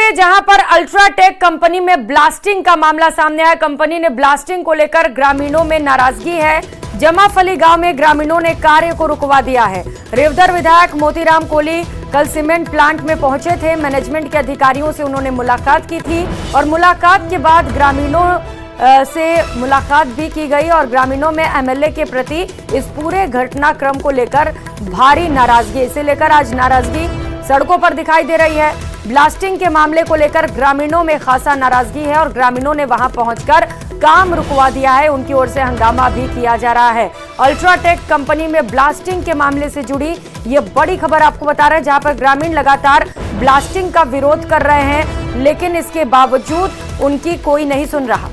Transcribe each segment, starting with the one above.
के जहां पर अल्ट्राटेक कंपनी में ब्लास्टिंग का मामला सामने आया। कंपनी ने ब्लास्टिंग को लेकर ग्रामीणों में नाराजगी है। जमाफली गांव में ग्रामीणों ने कार्य को रुकवा दिया है। रेवदर विधायक मोतीराम कोहली कल सीमेंट प्लांट में पहुंचे थे। मैनेजमेंट के अधिकारियों से उन्होंने मुलाकात की थी और मुलाकात के बाद ग्रामीणों से मुलाकात भी की गई और ग्रामीणों में एमएलए के प्रति इस पूरे घटनाक्रम को लेकर भारी नाराजगी, इसे लेकर आज नाराजगी सड़कों पर दिखाई दे रही है। ब्लास्टिंग के मामले को लेकर ग्रामीणों में खासा नाराजगी है और ग्रामीणों ने वहां पहुंचकर काम रुकवा दिया है। उनकी ओर से हंगामा भी किया जा रहा है। अल्ट्राटेक कंपनी में ब्लास्टिंग के मामले से जुड़ी ये बड़ी खबर आपको बता रहे हैं, जहां पर ग्रामीण लगातार ब्लास्टिंग का विरोध कर रहे हैं, लेकिन इसके बावजूद उनकी कोई नहीं सुन रहा।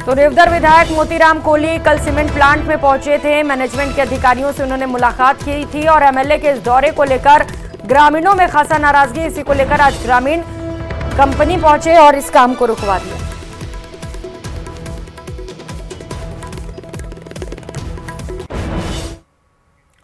तो रेवदर विधायक मोतीराम कोहली कल सीमेंट प्लांट में पहुंचे थे। मैनेजमेंट के अधिकारियों से उन्होंने मुलाकात की थी और एमएलए के इस दौरे को लेकर ग्रामीणों में खासा नाराजगी। इसी को लेकर आज ग्रामीण कंपनी पहुंचे और इस काम को रुकवा दिया।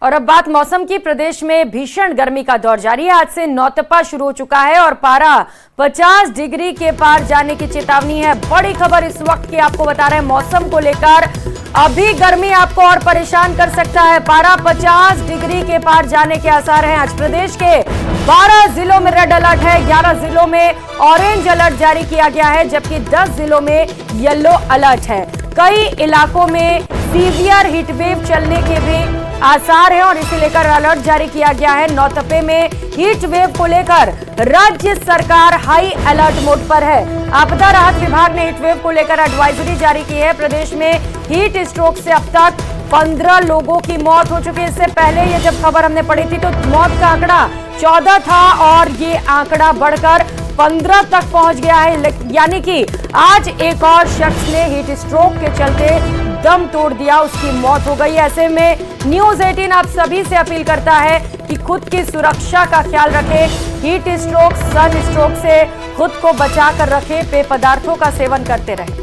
और अब बात मौसम की। प्रदेश में भीषण गर्मी का दौर जारी है। आज से नौतपा शुरू हो चुका है और पारा 50 डिग्री के पार जाने की चेतावनी है। बड़ी खबर इस वक्त की आपको बता रहे हैं मौसम को लेकर। अभी गर्मी आपको और परेशान कर सकता है। पारा 50 डिग्री के पार जाने के आसार हैं। आज प्रदेश के 12 जिलों में रेड अलर्ट है, 11 जिलों में ऑरेंज अलर्ट जारी किया गया है, जबकि 10 जिलों में येलो अलर्ट है। कई इलाकों में सीवियर हीटवेव चलने के भी आसार है और इसे लेकर अलर्ट जारी किया गया है। नौतपे में हीट वेव को लेकर राज्य सरकार हाई अलर्ट मोड पर है। आपदा राहत विभाग ने हीट वेव को लेकर एडवाइजरी जारी की है। प्रदेश में हीट स्ट्रोक से अब तक 15 लोगों की मौत हो चुकी है। इससे पहले ये जब खबर हमने पढ़ी थी तो मौत का आंकड़ा 14 था और ये आंकड़ा बढ़कर 15 तक पहुंच गया है। यानी कि आज एक और शख्स ने हीट स्ट्रोक के चलते दम तोड़ दिया, उसकी मौत हो गई। ऐसे में न्यूज़ 18 आप सभी से अपील करता है कि खुद की सुरक्षा का ख्याल रखें। हीट स्ट्रोक, सन स्ट्रोक से खुद को बचा कर रखें। पेय पदार्थों का सेवन करते रहें।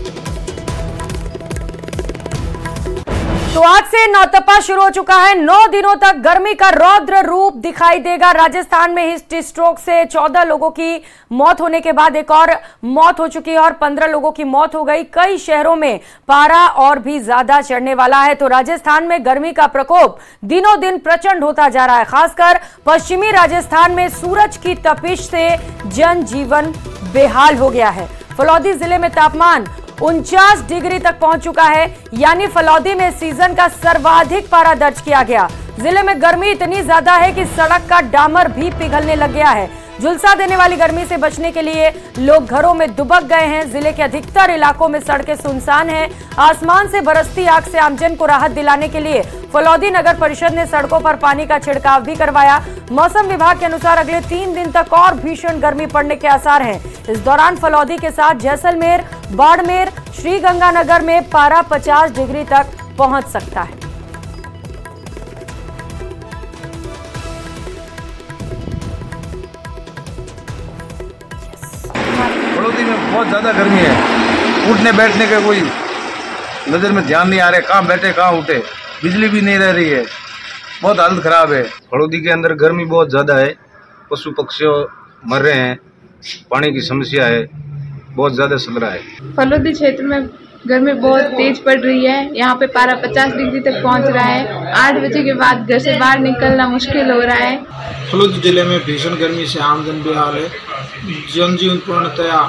तो आज से नौतपा शुरू हो चुका है। 9 दिनों तक गर्मी का रौद्र रूप दिखाई देगा। राजस्थान में हीट स्ट्रोक से 14 लोगों की मौत होने के बाद एक और मौत हो चुकी है और 15 लोगों की मौत हो गई। कई शहरों में पारा और भी ज्यादा चढ़ने वाला है। तो राजस्थान में गर्मी का प्रकोप दिनों दिन प्रचंड होता जा रहा है। खासकर पश्चिमी राजस्थान में सूरज की तपिश से जनजीवन बेहाल हो गया है। फलौदी जिले में तापमान 49 डिग्री तक पहुंच चुका है, यानी फलौदी में सीजन का सर्वाधिक पारा दर्ज किया गया। जिले में गर्मी इतनी ज्यादा है कि सड़क का डामर भी पिघलने लग गया है। झुलसा देने वाली गर्मी से बचने के लिए लोग घरों में दुबक गए हैं। जिले के अधिकतर इलाकों में सड़कें सुनसान हैं। आसमान से बरसती आग से आमजन को राहत दिलाने के लिए फलौदी नगर परिषद ने सड़कों पर पानी का छिड़काव भी करवाया। मौसम विभाग के अनुसार अगले 3 दिन तक और भीषण गर्मी पड़ने के आसार हैं। इस दौरान फलौदी के साथ जैसलमेर, बाड़मेर, श्रीगंगानगर में पारा 50 डिग्री तक पहुंच सकता है। फलौदी में बहुत ज़्यादा गर्मी है। उठने बैठने का कोई नज़र में ध्यान नहीं आ रहा है, कहाँ बैठे कहाँ उठे। बिजली भी नहीं रह रही है, बहुत हालत ख़राब है। फलौदी के अंदर गर्मी बहुत ज़्यादा है, पशु पक्षी मर रहे हैं, पानी की समस्या है, बहुत ज़्यादा चल रहा है। फलौदी क्षेत्र में गर्मी बहुत तेज पड़ रही है। यहाँ पे पारा 50 डिग्री तक पहुँच रहा है। 8 बजे के बाद घर से बाहर निकलना मुश्किल हो रहा है। फलौदी जिले में भीषण गर्मी से आमजन बेहाल है। जनजीवन पूर्णतया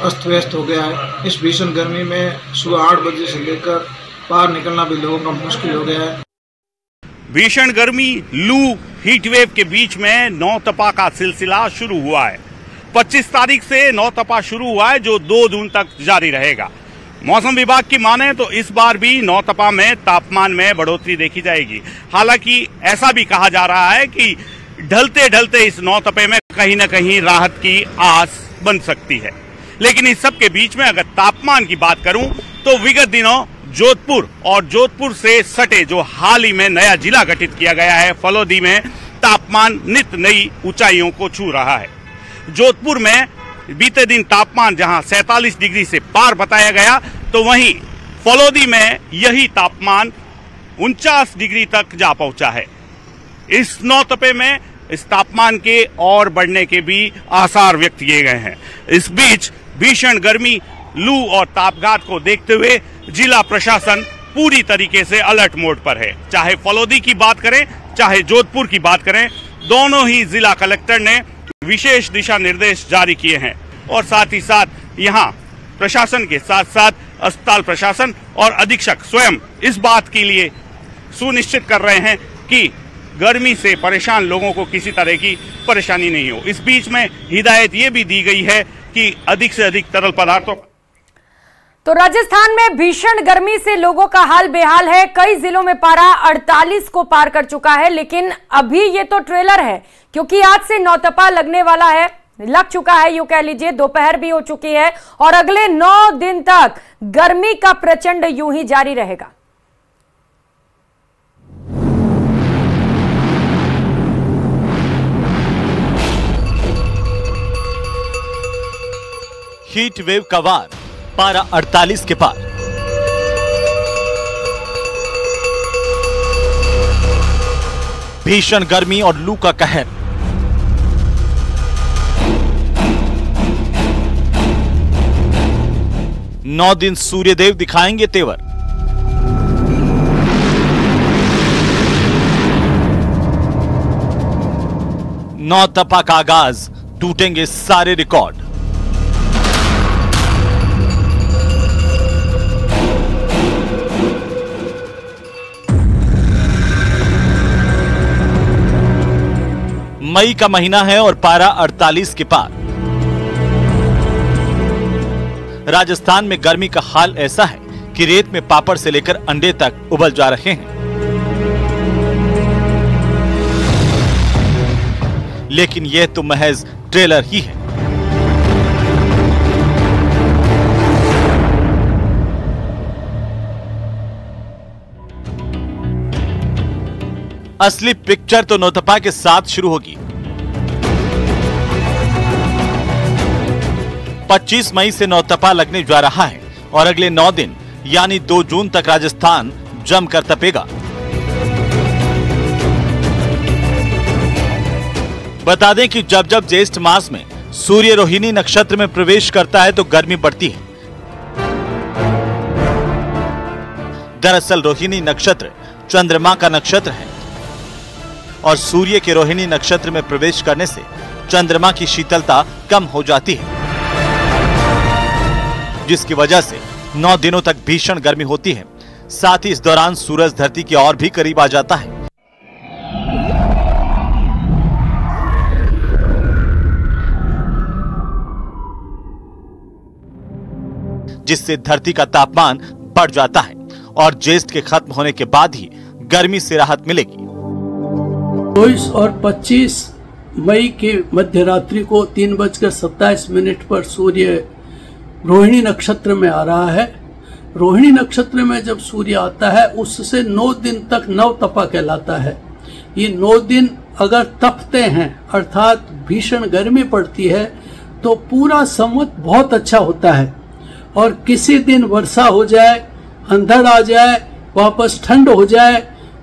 अस्त व्यस्त हो गया है। इस भीषण गर्मी में सुबह 8 बजे से लेकर बाहर निकलना भी लोगों का मुश्किल हो गया है। भीषण गर्मी, लू, हीटवेव के बीच में नौतपा का सिलसिला शुरू हुआ है। 25 तारीख से नौतपा शुरू हुआ है, जो 2 जून तक जारी रहेगा। मौसम विभाग की माने तो इस बार भी नौतपा में तापमान में बढ़ोतरी देखी जाएगी। हालांकि ऐसा भी कहा जा रहा है कि ढलते ढलते इस नौतपे में कहीं न कहीं राहत की आस बन सकती है। लेकिन इस सब के बीच में अगर तापमान की बात करूं तो विगत दिनों जोधपुर और जोधपुर से सटे जो हाल ही में नया जिला गठित किया गया है फलौदी में तापमान नित नई ऊंचाइयों को छू रहा है। जोधपुर में बीते दिन तापमान जहां 47 डिग्री से पार बताया गया, तो वहीं फलौदी में यही तापमान 49 डिग्री तक जा पहुंचा है। इस नौतपे में इस तापमान के और बढ़ने के भी आसार व्यक्त किए गए हैं। इस बीच भीषण गर्मी, लू और तापघात को देखते हुए जिला प्रशासन पूरी तरीके से अलर्ट मोड पर है। चाहे फलौदी की बात करें, चाहे जोधपुर की बात करें, दोनों ही जिला कलेक्टर ने विशेष दिशा निर्देश जारी किए हैं और साथ ही साथ यहाँ प्रशासन के साथ साथ अस्पताल प्रशासन और अधीक्षक स्वयं इस बात के लिए सुनिश्चित कर रहे हैं कि गर्मी से परेशान लोगों को किसी तरह की परेशानी नहीं हो। इस बीच में हिदायत ये भी दी गई है कि अधिक से अधिक तरल पदार्थों। तो राजस्थान में भीषण गर्मी से लोगों का हाल बेहाल है। कई जिलों में पारा 48 को पार कर चुका है, लेकिन अभी ये तो ट्रेलर है, क्योंकि आज से नौतपा लग चुका है, यूं कह लीजिए। दोपहर भी हो चुकी है और अगले 9 दिन तक गर्मी का प्रचंड यूं ही जारी रहेगा। हीट वेव का वार, पारा 48 के पार। भीषण गर्मी और लू का कहर। नौ दिन सूर्यदेव दिखाएंगे तेवर। नौतपा का आगाज, टूटेंगे सारे रिकॉर्ड। मई का महीना है और पारा 48 के पार। राजस्थान में गर्मी का हाल ऐसा है कि रेत में पापड़ से लेकर अंडे तक उबल जा रहे हैं। लेकिन यह तो महज ट्रेलर ही है। असली पिक्चर तो नौतपा के साथ शुरू होगी। 25 मई से नौतपा लगने जा रहा है और अगले 9 दिन यानी 2 जून तक राजस्थान जमकर तपेगा। बता दें कि जब जब ज्येष्ठ मास में सूर्य रोहिणी नक्षत्र में प्रवेश करता है तो गर्मी बढ़ती है। दरअसल रोहिणी नक्षत्र चंद्रमा का नक्षत्र है और सूर्य के रोहिणी नक्षत्र में प्रवेश करने से चंद्रमा की शीतलता कम हो जाती है, जिसकी वजह से 9 दिनों तक भीषण गर्मी होती है। साथ ही इस दौरान सूरज धरती के और भी करीब आ जाता है, जिससे धरती का तापमान बढ़ जाता है और ज्येष्ठ के खत्म होने के बाद ही गर्मी से राहत मिलेगी। 24 और 25 मई के मध्य रात्रि को 3:27 पर सूर्य रोहिणी नक्षत्र में आ रहा है। रोहिणी नक्षत्र में जब सूर्य आता है उससे 9 दिन तक नवतपा कहलाता है। ये 9 दिन अगर तपते हैं अर्थात भीषण गर्मी पड़ती है तो पूरा संवत बहुत अच्छा होता है और किसी दिन वर्षा हो जाए, अंधड़ आ जाए, वापस ठंड हो जाए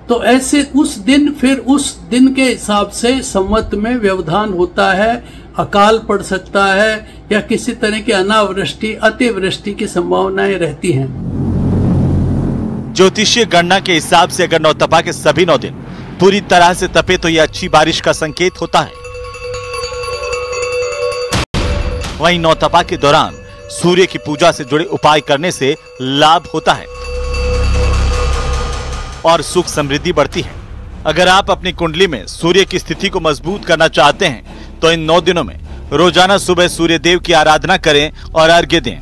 तो ऐसे उस दिन फिर उस दिन के हिसाब से संवत में व्यवधान होता है, अकाल पड़ सकता है या किसी तरह की अनावृष्टि, अतिवृष्टि की संभावनाएं रहती हैं। ज्योतिषीय गणना के हिसाब से अगर नौतपा के सभी 9 दिन पूरी तरह से तपे तो यह अच्छी बारिश का संकेत होता है। वहीं नौतपा के दौरान सूर्य की पूजा से जुड़े उपाय करने से लाभ होता है और सुख समृद्धि बढ़ती है। अगर आप अपनी कुंडली में सूर्य की स्थिति को मजबूत करना चाहते हैं तो इन 9 दिनों में रोजाना सुबह सूर्य देव की आराधना करें और अर्घ्य दें।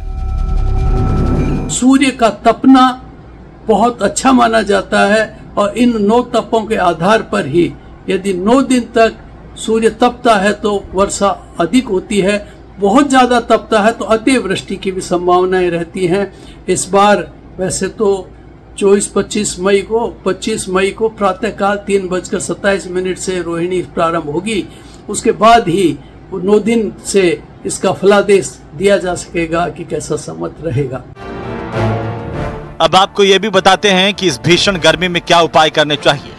सूर्य का तपना बहुत अच्छा माना जाता है और इन 9 तपों के आधार पर ही यदि 9 दिन तक सूर्य तपता है तो वर्षा अधिक होती है, बहुत ज्यादा तपता है तो अतिवृष्टि की भी संभावनाएं रहती हैं। इस बार वैसे तो 25 मई को प्रातःकाल 3:27 से रोहिणी प्रारंभ होगी। उसके बाद ही 9 दिन से इसका फलादेश दिया जा सकेगा कि कैसा संवत रहेगा। अब आपको यह भी बताते हैं कि इस भीषण गर्मी में क्या उपाय करने चाहिए।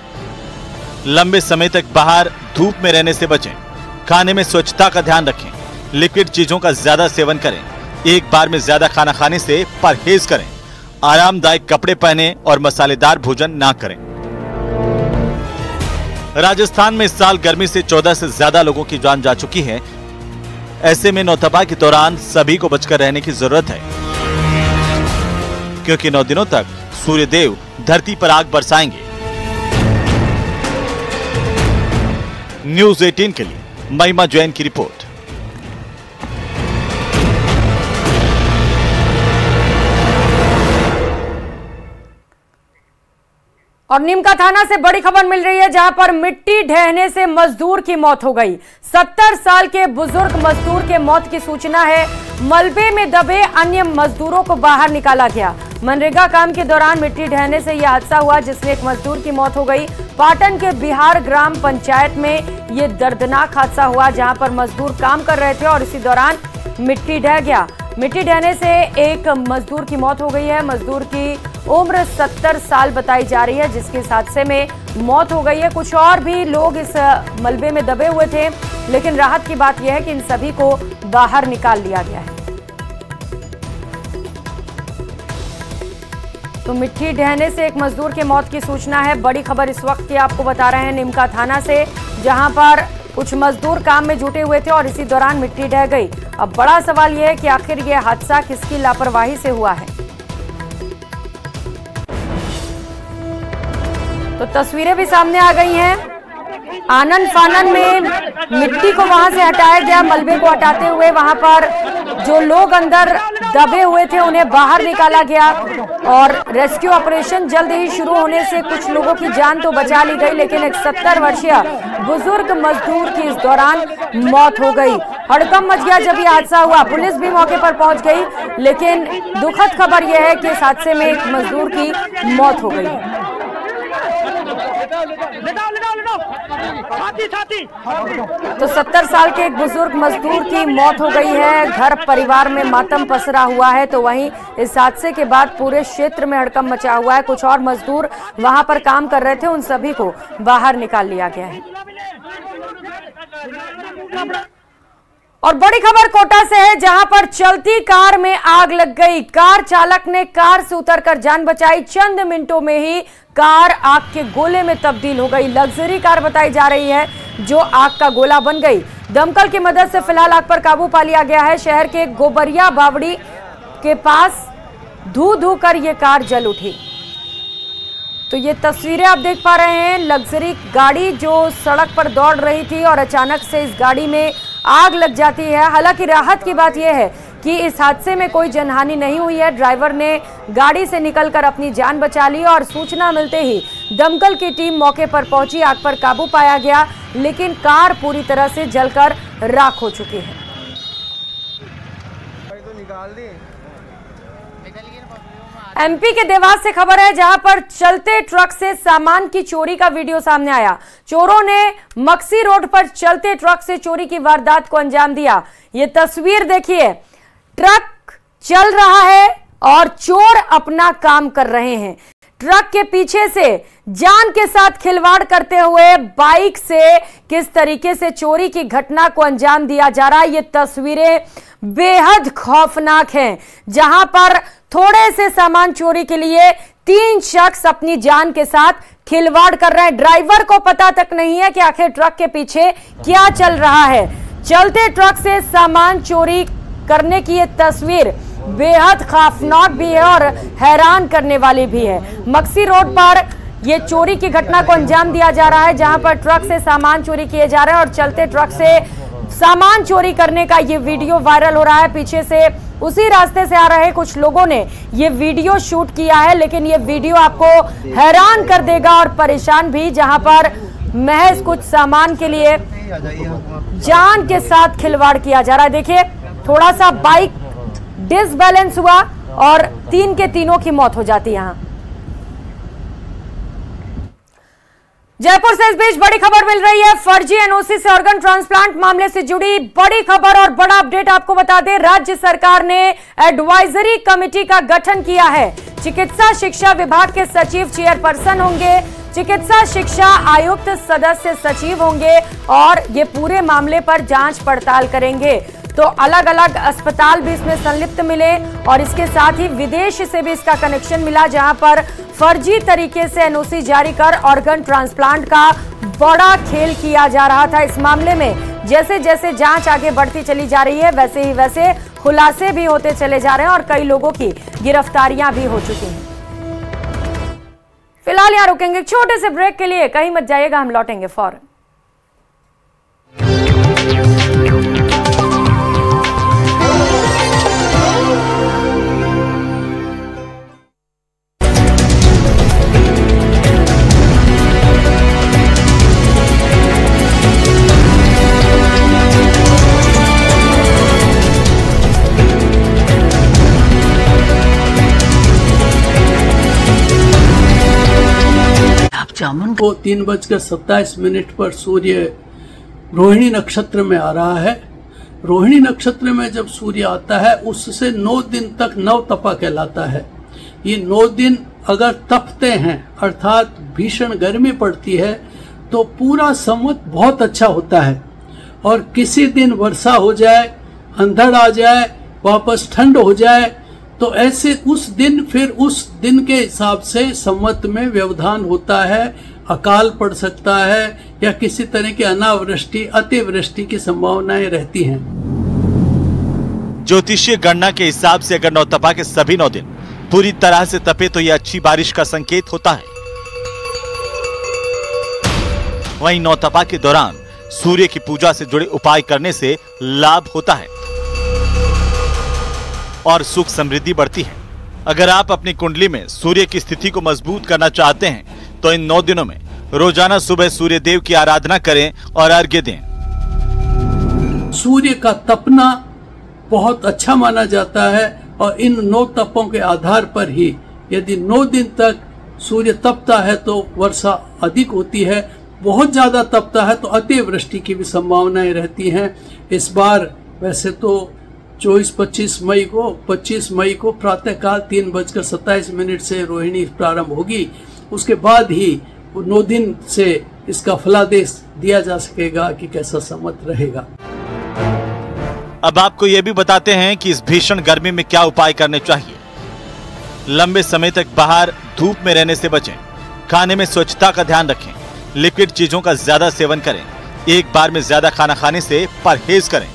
लंबे समय तक बाहर धूप में रहने से बचें। खाने में स्वच्छता का ध्यान रखें। लिक्विड चीजों का ज्यादा सेवन करें। एक बार में ज्यादा खाना खाने से परहेज करें। आरामदायक कपड़े पहने और मसालेदार भोजन ना करें। राजस्थान में इस साल गर्मी से 14 से ज्यादा लोगों की जान जा चुकी है। ऐसे में नौतपा के दौरान सभी को बचकर रहने की जरूरत है, क्योंकि 9 दिनों तक सूर्यदेव धरती पर आग बरसाएंगे। न्यूज़ 18 के लिए महिमा जैन की रिपोर्ट। और नीमका थाना से बड़ी खबर मिल रही है, जहां पर मिट्टी ढहने से मजदूर की मौत हो गई। 70 साल के बुजुर्ग मजदूर के मौत की सूचना है। मलबे में दबे अन्य मजदूरों को बाहर निकाला गया। मनरेगा काम के दौरान मिट्टी ढहने से यह हादसा हुआ, जिसमें एक मजदूर की मौत हो गई। पाटन के बिहार ग्राम पंचायत में यह दर्दनाक हादसा हुआ, जहां पर मजदूर काम कर रहे थे और इसी दौरान मिट्टी ढह गया। मिट्टी ढहने से एक मजदूर की मौत हो गई है। मजदूर की उम्र 70 साल बताई जा रही है, जिसके इस हादसे में मौत हो गई है। कुछ और भी लोग इस मलबे में दबे हुए थे, लेकिन राहत की बात यह है कि इन सभी को बाहर निकाल लिया गया है। तो मिट्टी ढहने से एक मजदूर की मौत की सूचना है। बड़ी खबर इस वक्त की आपको बता रहे हैं नीमका थाना से, जहां पर कुछ मजदूर काम में जुटे हुए थे और इसी दौरान मिट्टी ढह गई। अब बड़ा सवाल यह है कि आखिर यह हादसा किसकी लापरवाही से हुआ है। तो तस्वीरें भी सामने आ गई हैं। आनन फानन में मिट्टी को वहां से हटाया गया। मलबे को हटाते हुए वहां पर जो लोग अंदर दबे हुए थे उन्हें बाहर निकाला गया और रेस्क्यू ऑपरेशन जल्द ही शुरू होने से कुछ लोगों की जान तो बचा ली गई, लेकिन एक 70 वर्षीय बुजुर्ग मजदूर की इस दौरान मौत हो गई। हड़कंप मच गया जब यह हादसा हुआ। पुलिस भी मौके पर पहुंच गई, लेकिन दुखद खबर यह है कि इस हादसे में एक मजदूर की मौत हो गई। तो 70 साल के एक बुजुर्ग मजदूर की मौत हो गई है। घर परिवार में मातम पसरा हुआ है। तो वहीं इस हादसे के बाद पूरे क्षेत्र में हड़कंप मचा हुआ है। कुछ और मजदूर वहां पर काम कर रहे थे, उन सभी को बाहर निकाल लिया गया है। और बड़ी खबर कोटा से है, जहां पर चलती कार में आग लग गई। कार चालक ने कार से उतरकर जान बचाई। चंद मिनटों में ही कार आग के गोले में तब्दील हो गई। लग्जरी कार बताई जा रही है जो आग का गोला बन गई। दमकल की मदद से फिलहाल आग पर काबू पा लिया गया है। शहर के गोबरिया बावड़ी के पास धू कर ये कार जल उठी। तो ये तस्वीरें आप देख पा रहे हैं। लग्जरी गाड़ी जो सड़क पर दौड़ रही थी और अचानक से इस गाड़ी में आग लग जाती है। हालांकि राहत की बात यह है कि इस हादसे में कोई जनहानि नहीं हुई है। ड्राइवर ने गाड़ी से निकलकर अपनी जान बचा ली और सूचना मिलते ही दमकल की टीम मौके पर पहुंची। आग पर काबू पाया गया, लेकिन कार पूरी तरह से जलकर राख हो चुकी है। एमपी के देवास से खबर है, जहां पर चलते ट्रक से सामान की चोरी का वीडियो सामने आया। चोरों ने मक्सी रोड पर चलते ट्रक से चोरी की वारदात को अंजाम दिया। ये तस्वीर देखिए, ट्रक चल रहा है और चोर अपना काम कर रहे हैं। ट्रक के पीछे से जान के साथ खिलवाड़ करते हुए बाइक से किस तरीके से चोरी की घटना को अंजाम दिया जा रहा है, ये तस्वीरें बेहद खौफनाक हैं। जहां पर थोड़े से सामान चोरी के लिए 3 शख्स अपनी जान के साथ खिलवाड़ कर रहे हैं। ड्राइवर को पता तक नहीं है कि आखिर ट्रक के पीछे क्या चल रहा है। चलते ट्रक से सामान चोरी करने की ये तस्वीर बेहद खौफनाक भी है और हैरान करने वाली भी है। मक्सी रोड पर यह चोरी की घटना को अंजाम दिया जा रहा है, जहां पर ट्रक से सामान चोरी किए जा रहे हैं और चलते ट्रक से सामान चोरी करने का ये वीडियो वायरल हो रहा है। पीछे से उसी रास्ते से आ रहे कुछ लोगों ने ये वीडियो शूट किया है, लेकिन ये वीडियो आपको हैरान कर देगा और परेशान भी, जहां पर महज कुछ सामान के लिए जान के साथ खिलवाड़ किया जा रहा है। देखिए, थोड़ा सा बाइक डिसबैलेंस हुआ और 3 के तीनों की मौत हो जाती है। यहां जयपुर से इस बीच बड़ी खबर मिल रही है। फर्जी एनओसी से ऑर्गन ट्रांसप्लांट मामले से जुड़ी बड़ी खबर और बड़ा अपडेट आपको बता दें। राज्य सरकार ने एडवाइजरी कमेटी का गठन किया है। चिकित्सा शिक्षा विभाग के सचिव चेयरपर्सन होंगे। चिकित्सा शिक्षा आयुक्त सदस्य सचिव होंगे और ये पूरे मामले पर जांच पड़ताल करेंगे। तो अलग अलग अस्पताल भी इसमें संलिप्त मिले और इसके साथ ही विदेश से भी इसका कनेक्शन मिला, जहां पर फर्जी तरीके से एनओसी जारी कर ऑर्गन ट्रांसप्लांट का बड़ा खेल किया जा रहा था। इस मामले में जैसे जैसे जांच आगे बढ़ती चली जा रही है वैसे ही वैसे खुलासे भी होते चले जा रहे हैं और कई लोगों की गिरफ्तारियां भी हो चुकी हैं। फिलहाल यहां रुकेंगे छोटे से ब्रेक के लिए, कहीं मत जाइएगा, हम लौटेंगे फौरन। को 3:27 पर सूर्य रोहिणी नक्षत्र में आ रहा है। रोहिणी नक्षत्र में जब सूर्य आता है उससे 9 दिन तक नव तपा कहलाता है। ये 9 दिन अगर तपते हैं अर्थात भीषण गर्मी पड़ती है तो पूरा संवत बहुत अच्छा होता है और किसी दिन वर्षा हो जाए, अंधड़ आ जाए, वापस ठंड हो जाए तो ऐसे उस दिन फिर उस दिन के हिसाब से संवत में व्यवधान होता है, अकाल पड़ सकता है या किसी तरह की अनावृष्टि अतिवृष्टि की संभावनाएं रहती हैं। ज्योतिषीय गणना के हिसाब से अगर नौतपा के सभी 9 दिन पूरी तरह से तपे तो यह अच्छी बारिश का संकेत होता है। वहीं नौतपा के दौरान सूर्य की पूजा से जुड़े उपाय करने से लाभ होता है और सुख समृद्धि बढ़ती है। अगर आप अपनी कुंडली में सूर्य की स्थिति को मजबूत करना चाहते हैं तो इन 9 दिनों में रोजाना सुबह सूर्य देव की आराधना करें और अर्घ्य दें। सूर्य का तपना बहुत अच्छा माना जाता है और इन 9 तपों के आधार पर ही यदि 9 दिन तक सूर्य तपता है तो वर्षा अधिक होती है, बहुत ज्यादा तपता है तो अतिवृष्टि की भी संभावनाएं रहती हैं। इस बार वैसे तो 25 मई को प्रातःकाल 3:27 से रोहिणी प्रारंभ होगी। उसके बाद ही 9 दिन से इसका फलादेश दिया जा सकेगा कि कैसा संवत रहेगा। अब आपको यह भी बताते हैं कि इस भीषण गर्मी में क्या उपाय करने चाहिए। लंबे समय तक बाहर धूप में रहने से बचें, खाने में स्वच्छता का ध्यान रखें, लिक्विड चीजों का ज्यादा सेवन करें, एक बार में ज्यादा खाना खाने से परहेज करें,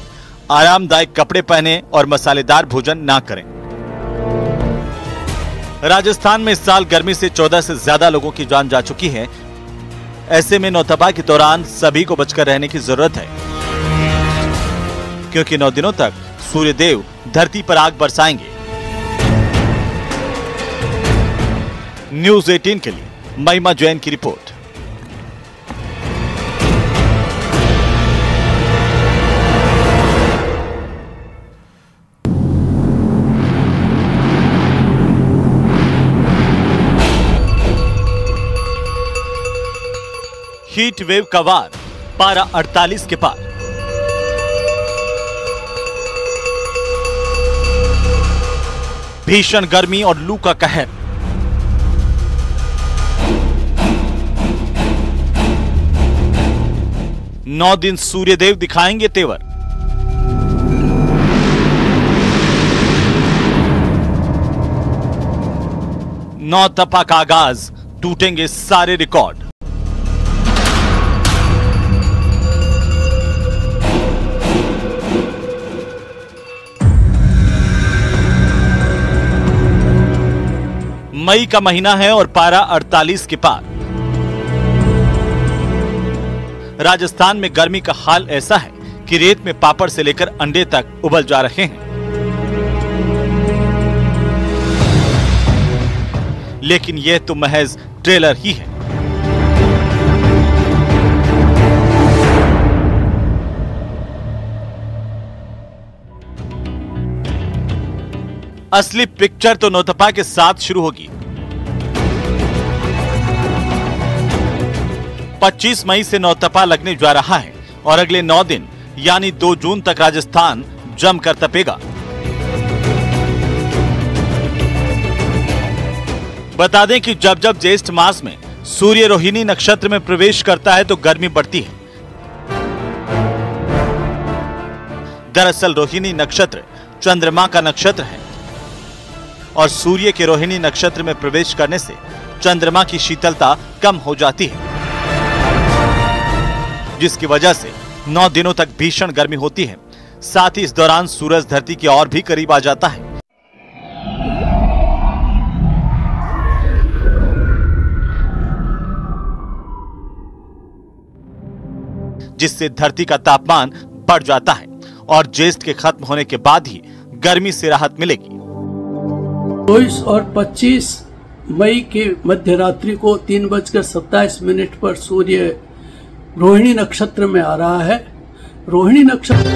आरामदायक कपड़े पहने और मसालेदार भोजन ना करें। राजस्थान में इस साल गर्मी से 14 से ज्यादा लोगों की जान जा चुकी है। ऐसे में नौतपा के दौरान सभी को बचकर रहने की जरूरत है क्योंकि 9 दिनों तक सूर्य देव धरती पर आग बरसाएंगे। न्यूज़ 18 के लिए महिमा जैन की रिपोर्ट। हीट वेव का वार, पारा 48 के पार। भीषण गर्मी और लू का कहर। नौ दिन सूर्यदेव दिखाएंगे तेवर। नौ तपा का आगाज, टूटेंगे सारे रिकॉर्ड। मई का महीना है और पारा 48 के पार। राजस्थान में गर्मी का हाल ऐसा है कि रेत में पापड़ से लेकर अंडे तक उबल जा रहे हैं। लेकिन यह तो महज ट्रेलर ही है। असली पिक्चर तो नौतपा के साथ शुरू होगी। 25 मई से नौतपा लगने जा रहा है और अगले 9 दिन यानी 2 जून तक राजस्थान जमकर तपेगा। बता दें कि जब जब ज्येष्ठ मास में सूर्य रोहिणी नक्षत्र में प्रवेश करता है तो गर्मी बढ़ती है। दरअसल रोहिणी नक्षत्र चंद्रमा का नक्षत्र है और सूर्य के रोहिणी नक्षत्र में प्रवेश करने से चंद्रमा की शीतलता कम हो जाती है, जिसकी वजह से 9 दिनों तक भीषण गर्मी होती है। साथ ही इस दौरान सूरज धरती के और भी करीब आ जाता है, जिससे धरती का तापमान बढ़ जाता है और ज्येष्ठ के खत्म होने के बाद ही गर्मी से राहत मिलेगी। 24 और 25 मई के मध्य रात्रि को 3:27 पर सूर्य रोहिणी नक्षत्र में आ रहा है। रोहिणी नक्षत्र